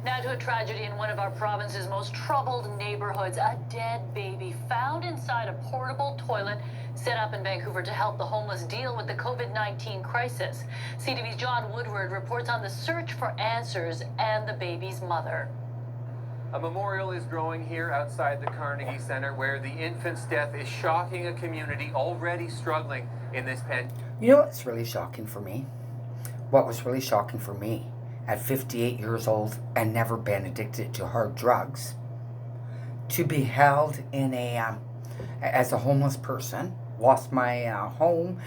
Now to a tragedy in one of our province's most troubled neighborhoods. A dead baby found inside a portable toilet set up in Vancouver to help the homeless deal with the COVID-19 crisis. CTV's John Woodward reports on the search for answers and the baby's mother. A memorial is growing here outside the Carnegie Centre, where the infant's death is shocking a community already struggling in this pandemic. You know what's really shocking for me? What was really shocking for me at 58 years old and never been addicted to hard drugs, to be held in as a homeless person, lost my home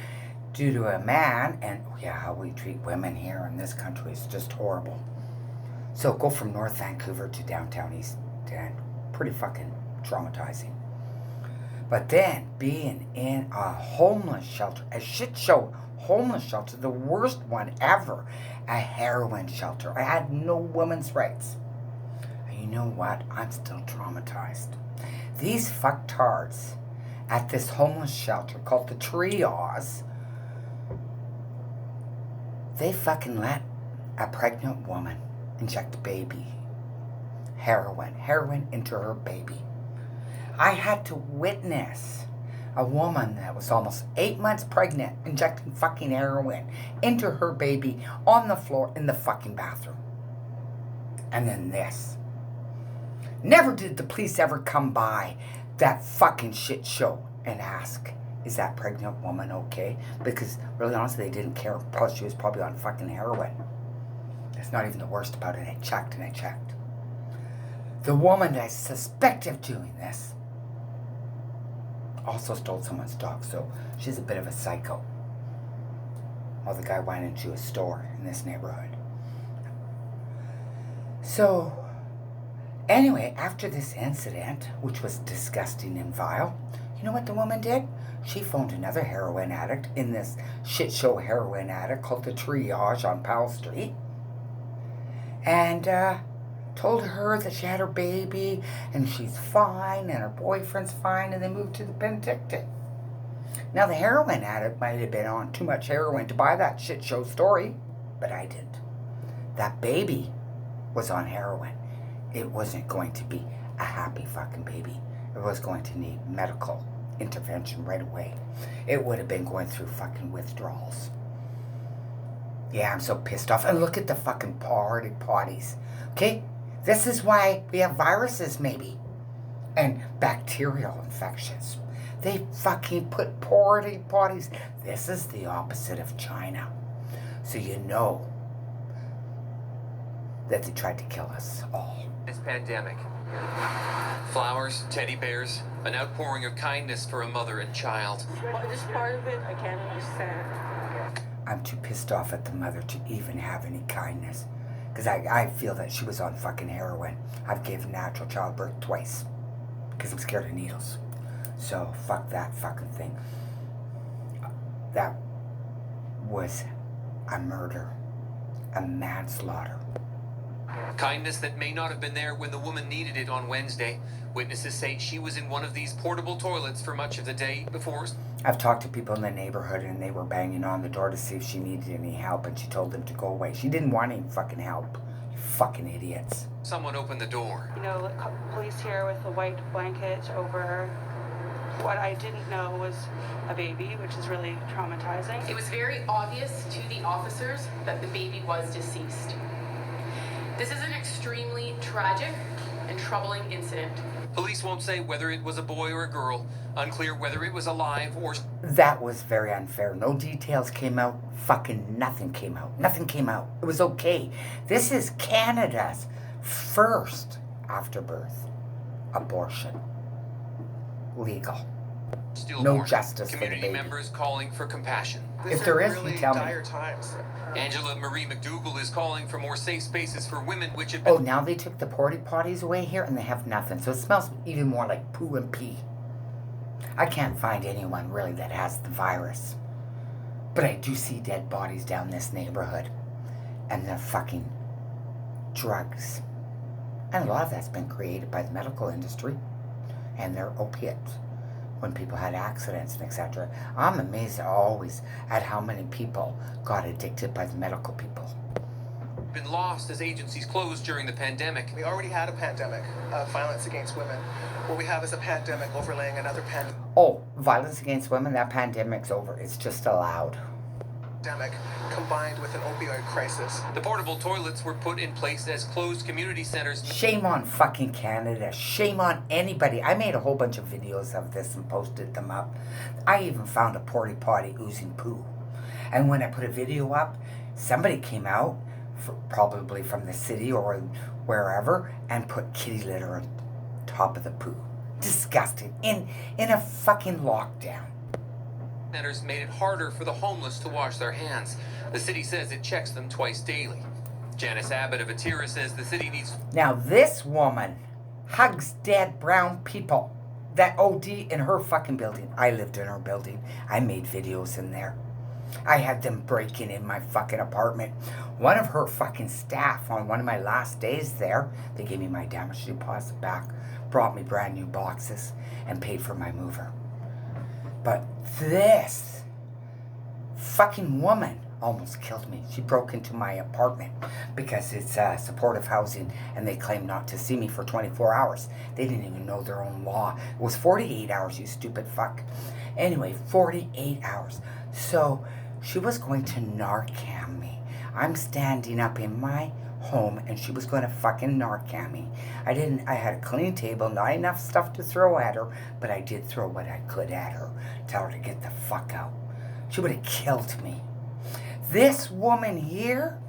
due to a man, and yeah, how we treat women here in this country is just horrible. So go from North Vancouver to downtown East End, pretty fucking traumatizing. But then being in a homeless shelter, a shit show homeless shelter, the worst one ever, a heroin shelter. I had no women's rights. And you know what? I'm still traumatized. These fucktards at this homeless shelter called the DTES, they fucking let a pregnant woman inject a baby heroin into her baby. I had to witness a woman that was almost 8 months pregnant injecting fucking heroin into her baby on the floor in the fucking bathroom. And then this. Never did the police ever come by that fucking shit show and ask, is that pregnant woman okay? Because really honestly, they didn't care. Plus she was probably on fucking heroin. That's not even the worst about it. I checked. The woman that I suspect of doing this also stole someone's dog, so she's a bit of a psycho. Well, the guy went into a store in this neighborhood. So, anyway, after this incident, which was disgusting and vile, you know what the woman did? She phoned another heroin addict in this shit show heroin addict called the Triage on Powell Street, and told her that she had her baby and she's fine and her boyfriend's fine, and they moved to the Penticton. Now the heroin addict might have been on too much heroin to buy that shit show story, but I didn't. That baby was on heroin. It wasn't going to be a happy fucking baby. It was going to need medical intervention right away. It would have been going through fucking withdrawals. Yeah, I'm so pissed off. And look at the fucking potties. Okay? This is why we have viruses, maybe. And bacterial infections. They fucking put potties. This is the opposite of China. So you know that they tried to kill us all. This pandemic. Flowers, teddy bears, an outpouring of kindness for a mother and child. This part of it, I can't understand. I'm too pissed off at the mother to even have any kindness. Because I feel that she was on fucking heroin. I've given natural childbirth twice. Because I'm scared of needles. So, fuck that fucking thing. That was a murder. A manslaughter. Kindness that may not have been there when the woman needed it on Wednesday. Witnesses say she was in one of these portable toilets for much of the day before. I've talked to people in the neighborhood and they were banging on the door to see if she needed any help, and she told them to go away. She didn't want any fucking help. You fucking idiots. Someone opened the door. You know, police here with a white blanket over her. What I didn't know was a baby, which is really traumatizing. It was very obvious to the officers that the baby was deceased. This is an extremely tragic and troubling incident. Police won't say whether it was a boy or a girl. Unclear whether it was alive or... That was very unfair. No details came out. Fucking nothing came out. Nothing came out. It was okay. This is Canada's first afterbirth abortion. Legal. Still No more. justice for the Community baby. members calling for compassion. If there is, you tell me. Times. Angela Marie McDougall is calling for more safe spaces for women, which have been... Oh, now they took the potties away here and they have nothing. So it smells even more like poo and pee. I can't find anyone really that has the virus. But I do see dead bodies down this neighborhood. And the fucking drugs. And a lot of that's been created by the medical industry. And their opiates. When people had accidents and etc. I'm amazed always at how many people got addicted by the medical people. been lost as agencies closed during the pandemic. We already had a pandemic of violence against women. What we have is a pandemic overlaying another pandemic. Oh, violence against women, that pandemic's over. It's just allowed. Combined with an opioid crisis. The portable toilets were put in place as closed community centers. Shame on fucking Canada. Shame on anybody. I made a whole bunch of videos of this and posted them up. I even found a porta-potty oozing poo. And when I put a video up, somebody came out, probably from the city or wherever, and put kitty litter on top of the poo. Disgusting. In a fucking lockdown. Centers made it harder for the homeless to wash their hands. The city says it checks them twice daily. Janice Abbott of Atira says the city needs... Now this woman hugs dead brown people that OD in her fucking building. I lived in her building. I made videos in there. I had them breaking in my fucking apartment. One of her fucking staff on one of my last days there, they gave me my damage deposit back, brought me brand new boxes, and paid for my mover. But this fucking woman almost killed me. She broke into my apartment because it's supportive housing and they claim not to see me for 24 hours. They didn't even know their own law. It was 48 hours, you stupid fuck. Anyway, 48 hours. So she was going to narcan me. I'm standing up in my home and she was going to fucking narcan me. I had a clean table, not enough stuff to throw at her, but I did throw what I could at her. Tell her to get the fuck out. She would have killed me. This woman here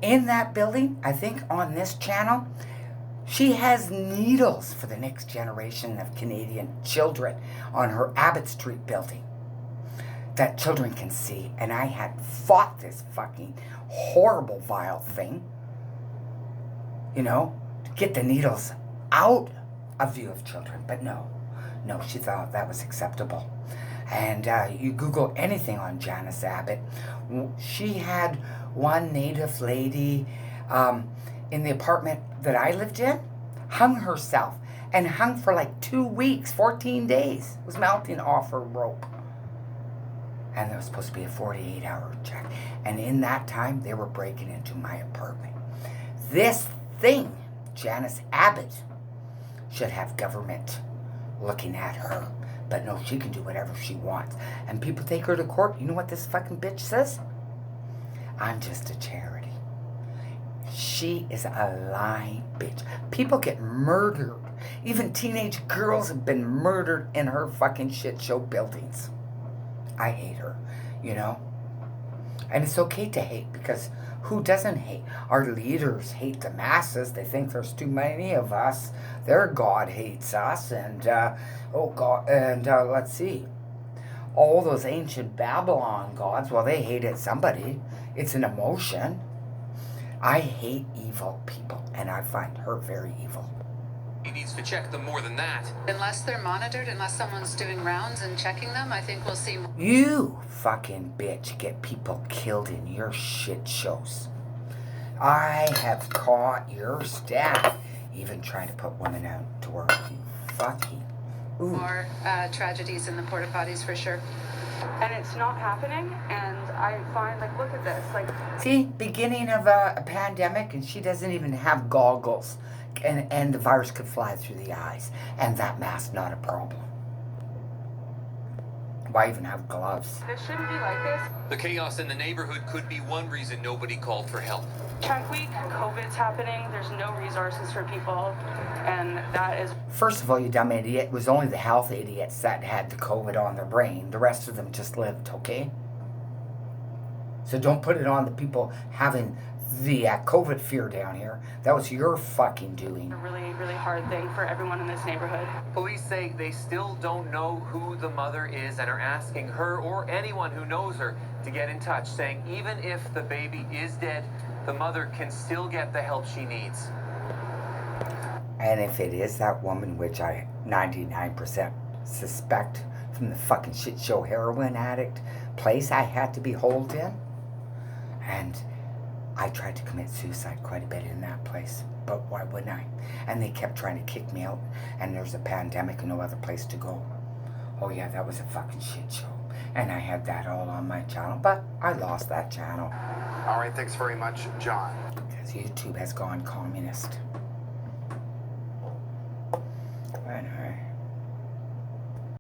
in that building, I think on this channel, she has needles for the next generation of Canadian children on her Abbott Street building that children can see. And I had fought this fucking horrible, vile thing, you know, to get the needles out of view of children. But no, she thought that was acceptable. And you Google anything on Janice Abbott. She had one native lady in the apartment that I lived in, hung herself, and hung for like 2 weeks, 14 days. It was melting off her rope. And there was supposed to be a 48-hour check. And in that time, they were breaking into my apartment. This thing, Janice Abbott, should have government looking at her. But no, she can do whatever she wants. And people take her to court. You know what this fucking bitch says? I'm just a charity. She is a lying bitch. People get murdered. Even teenage girls have been murdered in her fucking shit show buildings. I hate her, you know? And it's okay to hate, because who doesn't hate? Our leaders hate the masses. They think there's too many of us. Their God hates us. And, let's see. All those ancient Babylon gods, well, they hated somebody. It's an emotion. I hate evil people, and I find her very evil. He needs to check them more than that. Unless they're monitored, unless someone's doing rounds and checking them, I think we'll see more. You fucking bitch get people killed in your shit shows. I have caught your staff even trying to put women out to work. You fucking... Ooh. More tragedies in the porta potties for sure. And it's not happening, and I find, like, look at this, like... See, beginning of a pandemic, and she doesn't even have goggles. And the virus could fly through the eyes. And that mask, not a problem. Why even have gloves? This shouldn't be like this. The chaos in the neighborhood could be one reason nobody called for help. Check week, COVID's happening, there's no resources for people, and that is... First of all, you dumb idiot, it was only the health idiots that had the COVID on their brain. The rest of them just lived, okay? So don't put it on the people having the COVID fear down here. That was your fucking doing. A really, really hard thing for everyone in this neighborhood. Police say they still don't know who the mother is and are asking her or anyone who knows her to get in touch, saying even if the baby is dead, the mother can still get the help she needs. And if it is that woman, which I 99% suspect from the fucking shit show heroin addict place I had to be holed in, and I tried to commit suicide quite a bit in that place, but why wouldn't I? And they kept trying to kick me out, and there's a pandemic and no other place to go. Oh yeah, that was a fucking shit show. And I had that all on my channel, but I lost that channel. All right, thanks very much, John. Because YouTube has gone communist. Anyway.